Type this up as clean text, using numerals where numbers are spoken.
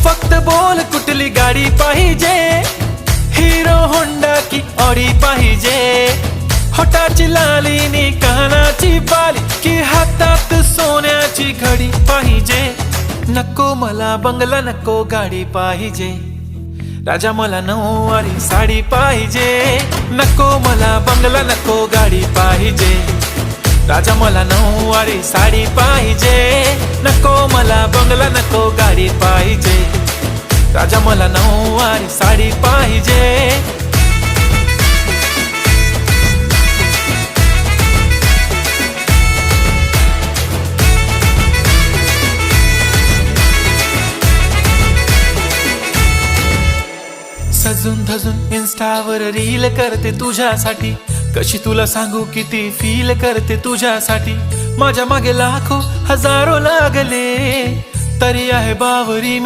फक्त बोल कुठली गाडी पाहिजे, हिरो होंडा की ऑडी पाहिजे, होटाची लाली नी कानाची बाली की हातात सोन्याची घडी पाहिजे. नको मला बंगला नको गाडी पाहिजे, राजा मला नऊवारी साडी पाहिजे. नको मला बंगला नको गाडी पाहिजे, राजा मला नऊवारी साडी पाहिजे. नको मला बंगला नको गाडी पाहिजे, राजा मला नऊवारी साडी पाहिजे. सजून धजून इन्स्टावर रील करते तुझ्यासाठी, कशी तुला सांगू किती फील करते तुझ्यासाठी. माझ्या मागे लाखो हजारो लागले तरी आहे बावरी